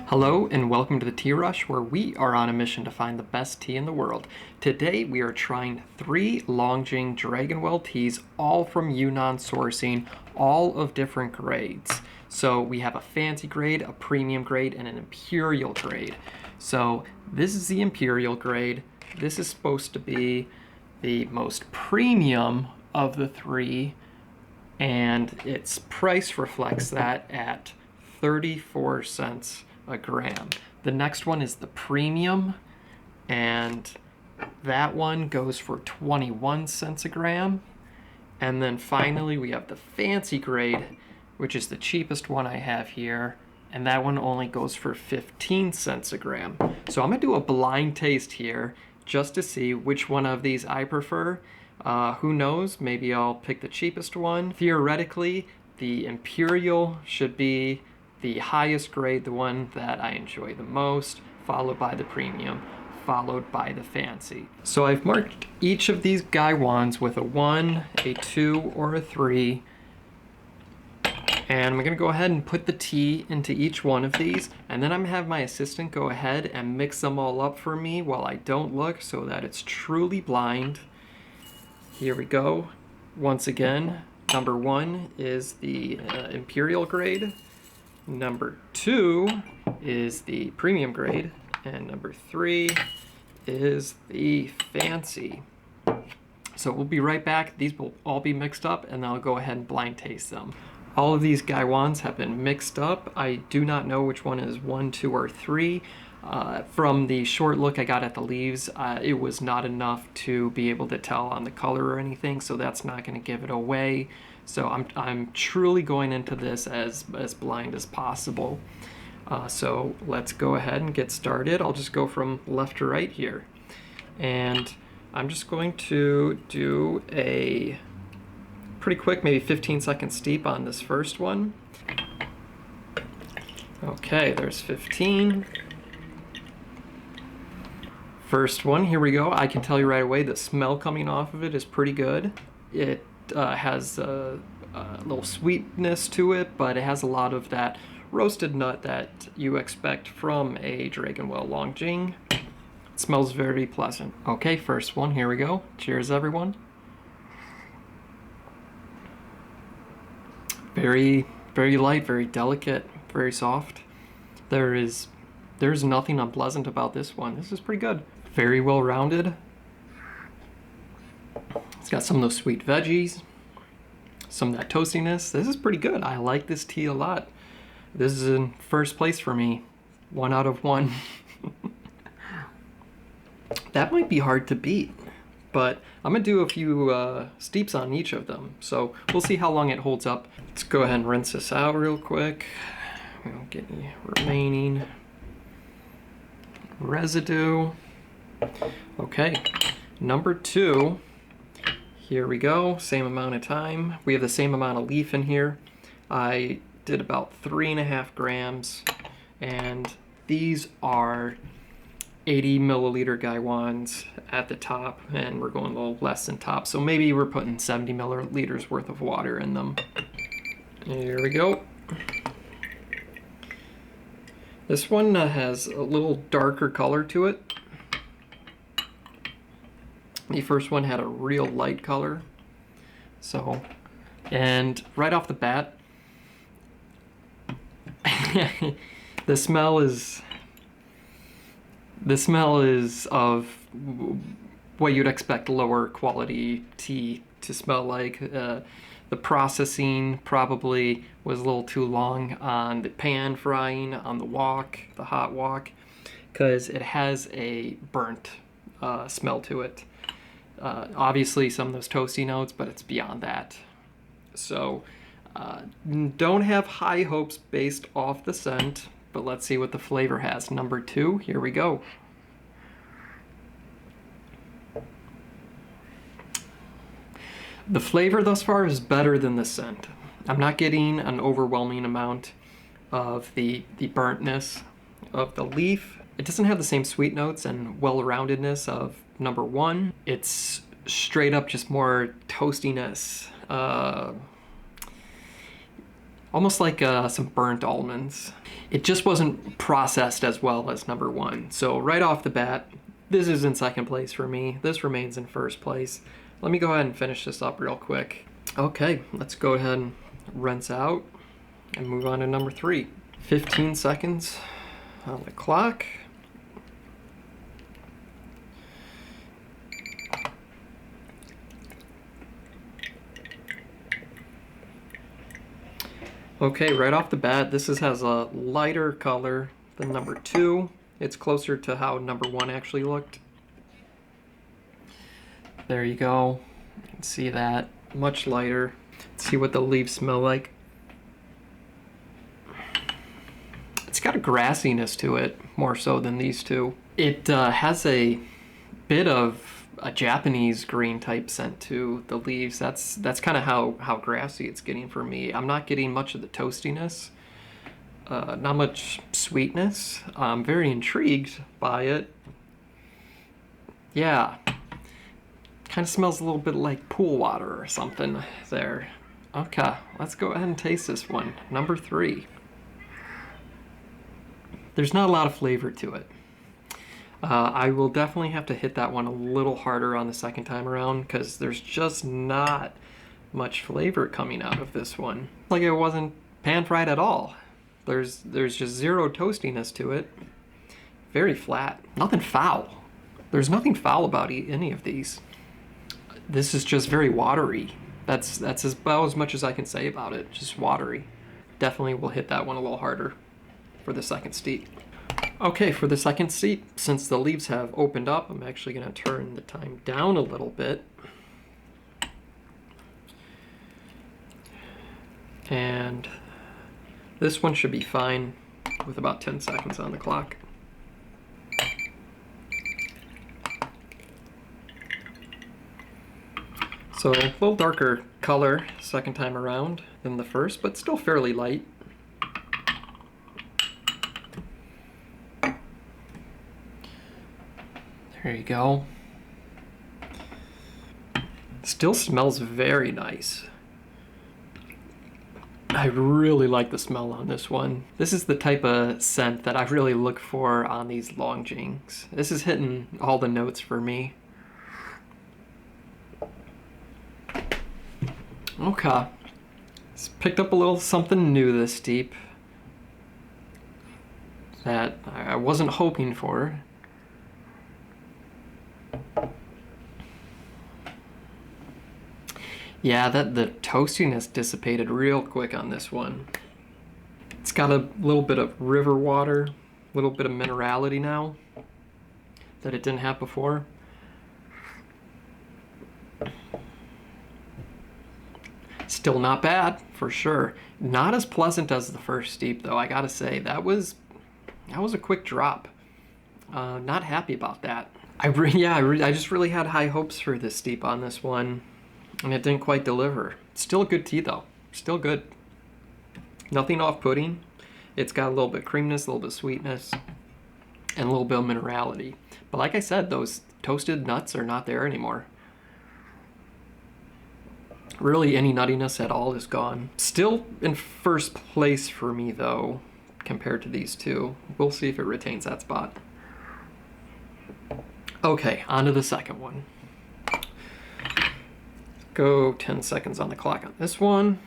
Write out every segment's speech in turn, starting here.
Hello and welcome to the Tea Rush, where we are on a mission to find the best tea in the world. Today we are trying 3 Long Jing Dragonwell teas, all from Yunnan Sourcing, all of different grades. So we have a fancy grade, a premium grade, and an imperial grade. So this is the imperial grade. This is supposed to be the most premium of the 3, and its price reflects that at 34 cents a gram. The next one is the premium, and that one goes for 21 cents a gram. And then finally we have the fancy grade, which is the cheapest one I have here, and that one only goes for 15 cents a gram. So I'm gonna do a blind taste here just to see which one of these I prefer. Who knows, maybe I'll pick the cheapest one. Theoretically, the imperial should be the highest grade, the one that I enjoy the most, followed by the premium, followed by the fancy. So I've marked each of these gaiwans with a 1, a 2, or a 3. And I'm gonna go ahead and put the tea into each one of these, and then I'm gonna have my assistant go ahead and mix them all up for me while I don't look, so that it's truly blind. Here we go. Once again, number 1 is the imperial grade. Number 2 is the premium grade, and number 3 is the fancy. So we'll be right back. These will all be mixed up, and then I'll go ahead and blind taste them. All of these gaiwans have been mixed up. I do not know which one is 1, 2, or 3. From the short look I got at the leaves, it was not enough to be able to tell on the color or anything, so that's not going to give it away. So I'm truly going into this as blind as possible. So let's go ahead and get started. I'll just go from left to right here. And I'm just going to do a pretty quick, maybe 15-second steep on this first one. Okay, there's 15. First one, here we go. I can tell you right away the smell coming off of it is pretty good. It has a little sweetness to it, but it has a lot of that roasted nut that you expect from a Dragonwell Long Jing. It smells very pleasant. Okay, first one, here we go. Cheers, everyone. Very, very light, very delicate, very soft. There's nothing unpleasant about this one. This is pretty good. Very well rounded. It's got some of those sweet veggies, some of that toastiness. This is pretty good. I like this tea a lot. This is in first place for me. 1 out of 1. That might be hard to beat, but I'm gonna do a few steeps on each of them, so we'll see how long it holds up. Let's go ahead and rinse this out real quick. We don't get any remaining residue. Okay, number 2. Here we go, same amount of time. We have the same amount of leaf in here. I did about 3.5 grams, and these are 80 milliliter gaiwans at the top, and we're going a little less than top, so maybe we're putting 70 milliliters worth of water in them. Here we go. This one has a little darker color to it. The first one had a real light color. So, and right off the bat, the smell is of what you'd expect lower quality tea to smell like. The processing probably was a little too long on the pan frying, on the wok, the hot wok, because it has a burnt smell to it. Obviously some of those toasty notes, but it's beyond that. So don't have high hopes based off the scent, but let's see what the flavor has. Number 2, here we go. The flavor thus far is better than the scent. I'm not getting an overwhelming amount of the burntness of the leaf. It doesn't have the same sweet notes and well-roundedness of number 1. It's straight up just more toastiness. Almost like some burnt almonds. It just wasn't processed as well as number one. So right off the bat, this is in second place for me. This remains in first place. Let me go ahead and finish this up real quick. Okay, let's go ahead and rinse out and move on to number three. 15 seconds on the clock. Okay, right off the bat, this has a lighter color than number two. It's closer to how number one actually looked. There you go. You can see that. Much lighter. Let's see what the leaves smell like. It's got a grassiness to it, more so than these two. It has a bit of a Japanese green type scent to the leaves. That's kind of how grassy it's getting for me. I'm not getting much of the toastiness, not much sweetness. I'm very intrigued by it. Yeah, kind of smells a little bit like pool water or something there. Okay, let's go ahead and taste this one. Number three. There's not a lot of flavor to it. I will definitely have to hit that one a little harder on the second time around because there's just not much flavor coming out of this one. Like it wasn't pan fried at all. There's just zero toastiness to it. Very flat. Nothing foul. There's nothing foul about any of these. This is just very watery. That's about as much as I can say about it. Just watery. Definitely will hit that one a little harder for the second steep. Okay, for the second steep, since the leaves have opened up, I'm actually going to turn the time down a little bit. And this one should be fine with about 10 seconds on the clock. So a little darker color second time around than the first, but still fairly light. There you go. Still smells very nice. I really like the smell on this one. This is the type of scent that I really look for on these Long Jings. This is hitting all the notes for me. Okay. It's picked up a little something new this steep that I wasn't hoping for. Yeah, the toastiness dissipated real quick on this one. It's got a little bit of river water, a little bit of minerality now that it didn't have before. Still not bad, for sure. Not as pleasant as the first steep, though, I gotta say. That was a quick drop. Not happy about that. I just really had high hopes for this steep on this one, and it didn't quite deliver. Still a good tea, though. Still good. Nothing off-putting. It's got a little bit of creaminess, a little bit of sweetness, and a little bit of minerality. But like I said, those toasted nuts are not there anymore. Really, any nuttiness at all is gone. Still in first place for me, though, compared to these two. We'll see if it retains that spot. Okay, on to the second one. Go 10 seconds on the clock on this one.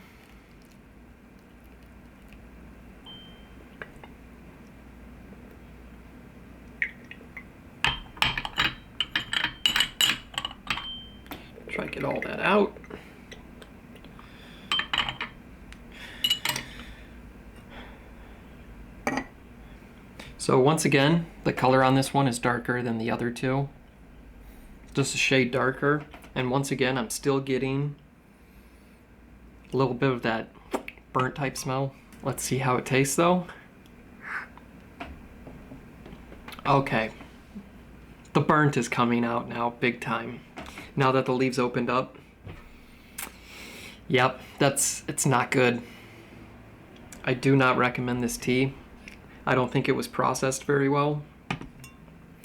Try to get all that out. So once again, the color on this one is darker than the other two. Just a shade darker. And once again, I'm still getting a little bit of that burnt type smell. Let's see how it tastes though. Okay. The burnt is coming out now, big time. Now that the leaves opened up. Yep, it's not good. I do not recommend this tea. I don't think it was processed very well.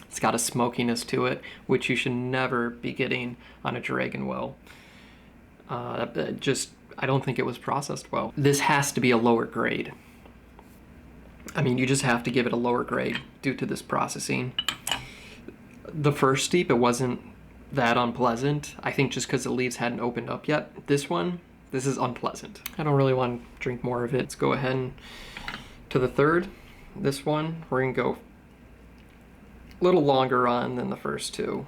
It's got a smokiness to it, which you should never be getting on a Dragonwell. I don't think it was processed well. This has to be a lower grade. I mean, you just have to give it a lower grade due to this processing. The first steep, it wasn't that unpleasant. I think just because the leaves hadn't opened up yet. This is unpleasant. I don't really want to drink more of it. Let's go ahead and to the third. This one, we're gonna go a little longer on than the first two.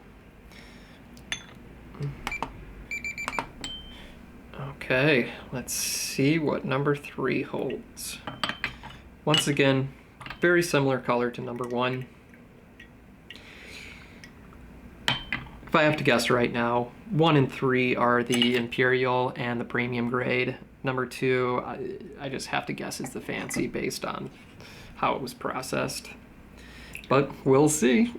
Okay, let's see what number 3 holds. Once again, very similar color to number 1. If I have to guess right now, 1 and 3 are the Imperial and the premium grade. Number 2, I just have to guess is the fancy based on how it was processed. But we'll see.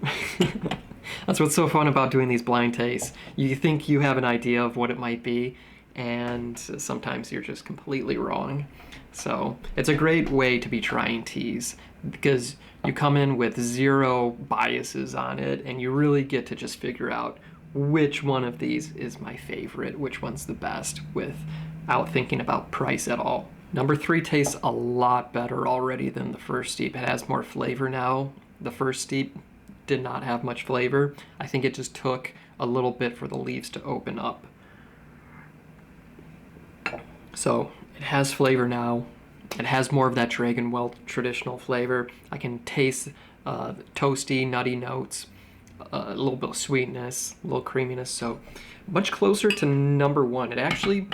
That's what's so fun about doing these blind tastes. You think you have an idea of what it might be, and sometimes you're just completely wrong. So it's a great way to be trying teas because you come in with 0 biases on it and you really get to just figure out which one of these is my favorite, which one's the best without thinking about price at all. Number 3 tastes a lot better already than the first steep. It has more flavor now. The first steep did not have much flavor. I think it just took a little bit for the leaves to open up. So it has flavor now. It has more of that Dragonwell traditional flavor. I can taste toasty, nutty notes, a little bit of sweetness, a little creaminess. So much closer to number 1. It actually,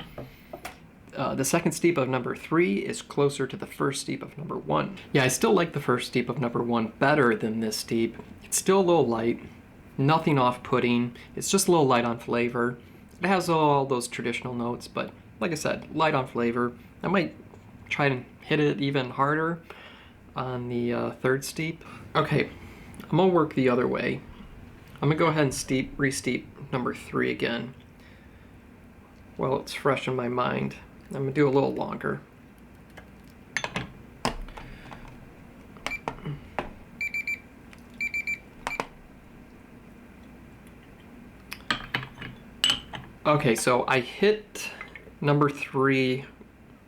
the second steep of number 3 is closer to the first steep of number 1. Yeah, I still like the first steep of number 1 better than this steep. It's still a little light, nothing off-putting. It's just a little light on flavor. It has all those traditional notes, but like I said, light on flavor. I might try to hit it even harder on the third steep. Okay, I'm gonna work the other way. I'm gonna go ahead and re-steep number 3 again. Well, it's fresh in my mind. I'm gonna do a little longer. Okay, so I hit number 3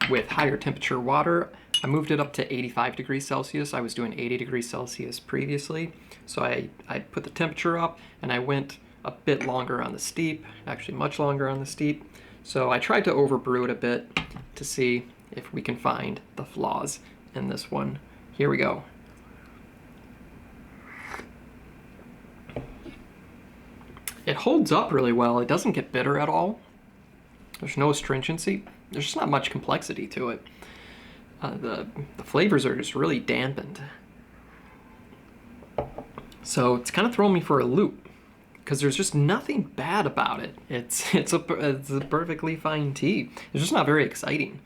with higher temperature water. I moved it up to 85 degrees Celsius. I was doing 80 degrees Celsius previously. So I put the temperature up and I went a bit longer on the steep, actually much longer on the steep. So I tried to overbrew it a bit to see if we can find the flaws in this one. Here we go. It holds up really well. It doesn't get bitter at all. There's no astringency. There's just not much complexity to it. The flavors are just really dampened. So it's kind of throwing me for a loop because there's just nothing bad about it. It's a perfectly fine tea. It's just not very exciting.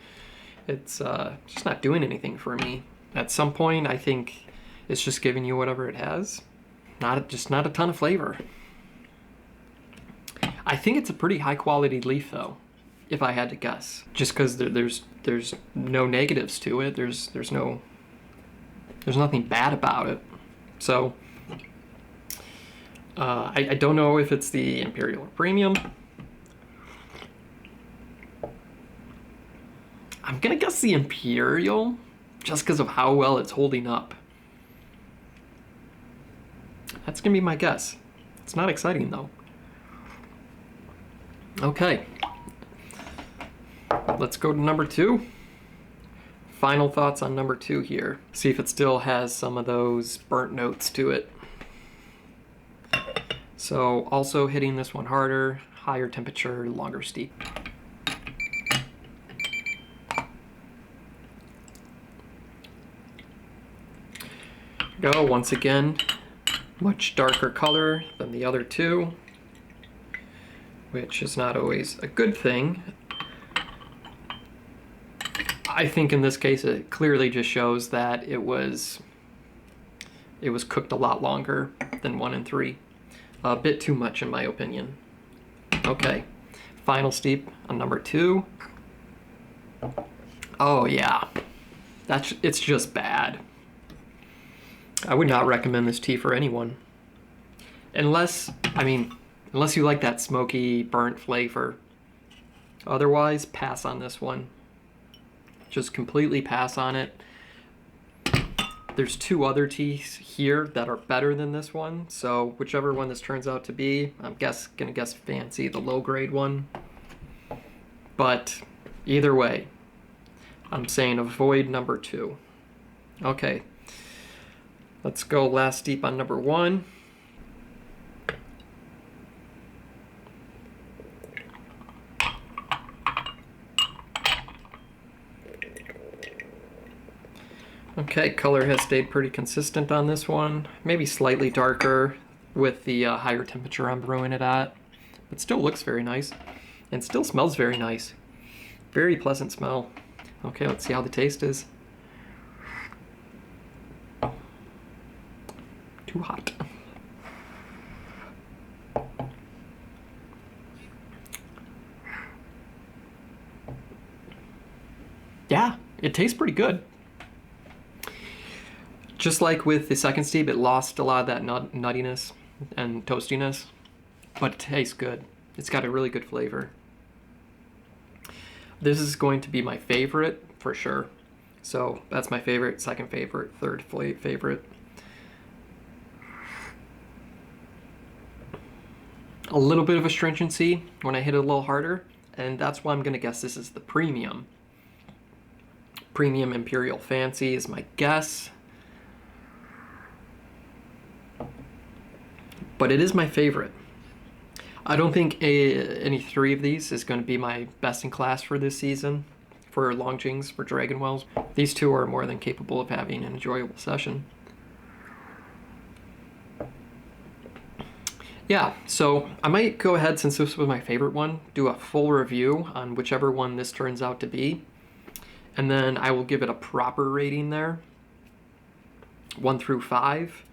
It's just not doing anything for me. At some point, I think it's just giving you whatever it has. Just not a ton of flavor. I think it's a pretty high quality leaf though, if I had to guess. Just because there's no negatives to it. There's nothing bad about it. So I don't know if it's the Imperial or Premium. I'm gonna guess the Imperial, just because of how well it's holding up. That's gonna be my guess. It's not exciting though. Okay, let's go to number 2. Final thoughts on number 2 here. See if it still has some of those burnt notes to it. So also hitting this one harder, higher temperature, longer steep. Go once again, much darker color than the other 2. Which is not always a good thing. I think in this case it clearly just shows that it was cooked a lot longer than 1 and 3. A bit too much in my opinion. Okay, final steep on number 2. Oh yeah, it's just bad. I would not recommend this tea for anyone. Unless you like that smoky, burnt flavor. Otherwise, pass on this one. Just completely pass on it. There's two other teas here that are better than this one, so whichever one this turns out to be, I'm gonna guess Fancy, the low grade one. But either way, I'm saying avoid number 2. Okay, let's go last deep on number 1. Okay, color has stayed pretty consistent on this one. Maybe slightly darker with the higher temperature I'm brewing it at. But still looks very nice. And still smells very nice. Very pleasant smell. Okay, let's see how the taste is. Too hot. Yeah, it tastes pretty good. Just like with the second steep, it lost a lot of that nuttiness and toastiness, but it tastes good. It's got a really good flavor. This is going to be my favorite for sure. So that's my favorite, second favorite, third favorite. A little bit of astringency when I hit it a little harder, and that's why I'm gonna guess this is the premium. Premium Imperial Fancy is my guess. But it is my favorite. I don't think any 3 of these is going to be my best in class for this season, for Long Jings, for Dragonwells. These 2 are more than capable of having an enjoyable session. Yeah, so I might go ahead, since this was my favorite one, do a full review on whichever one this turns out to be. And then I will give it a proper rating there, 1 through 5.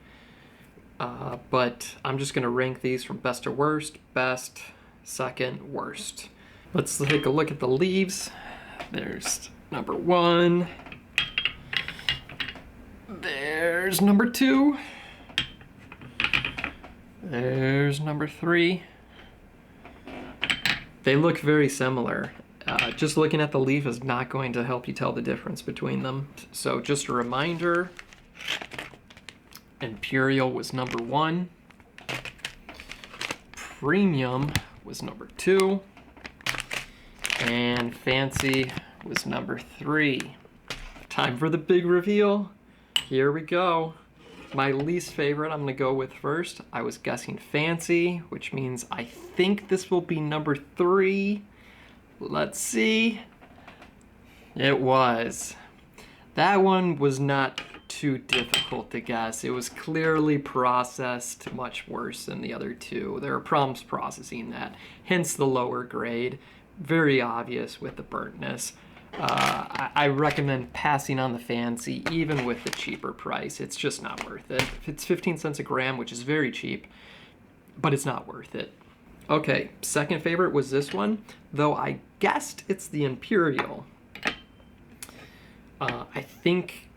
But I'm just going to rank these from best to worst, best, second, worst. Let's take a look at the leaves. There's number 1. There's number 2. There's number 3. They look very similar. Just looking at the leaf is not going to help you tell the difference between them. So just a reminder, Imperial was number 1. Premium was number 2. And Fancy was number 3. Time for the big reveal. Here we go. My least favorite I'm gonna go with first. I was guessing Fancy, which means I think this will be number 3. Let's see. It was. That one was not too difficult to guess. It was clearly processed much worse than the other 2. There are problems processing that, hence the lower grade. Very obvious with the burntness. I recommend passing on the Fancy even with the cheaper price. It's just not worth it. It's 15 cents a gram, which is very cheap, but it's not worth it. Okay, second favorite was this one, though I guessed it's the Imperial. I think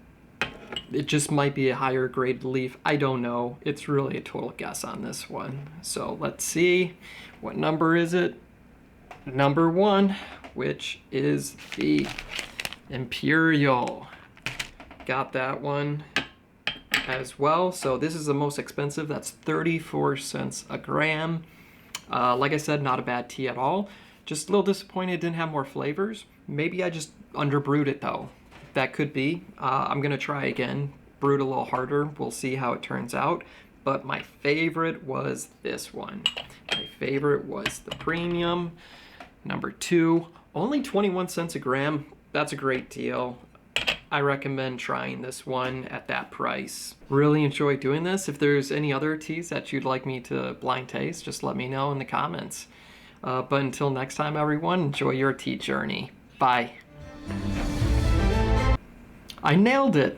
it just might be a higher grade leaf. I don't know. It's really a total guess on this one. So let's see. What number is it? Number 1, which is the Imperial. Got that one as well. So this is the most expensive. That's 34 cents a gram. Like I said, not a bad tea at all. Just a little disappointed it didn't have more flavors. Maybe I just underbrewed it though. That could be. I'm gonna try again, brew it a little harder. We'll see how it turns out. But my favorite was this one. My favorite was the Premium, number 2. Only 21 cents a gram. That's a great deal. I recommend trying this one at that price. Really enjoy doing this. If there's any other teas that you'd like me to blind taste, just let me know in the comments. But until next time, everyone, enjoy your tea journey. Bye. I nailed it.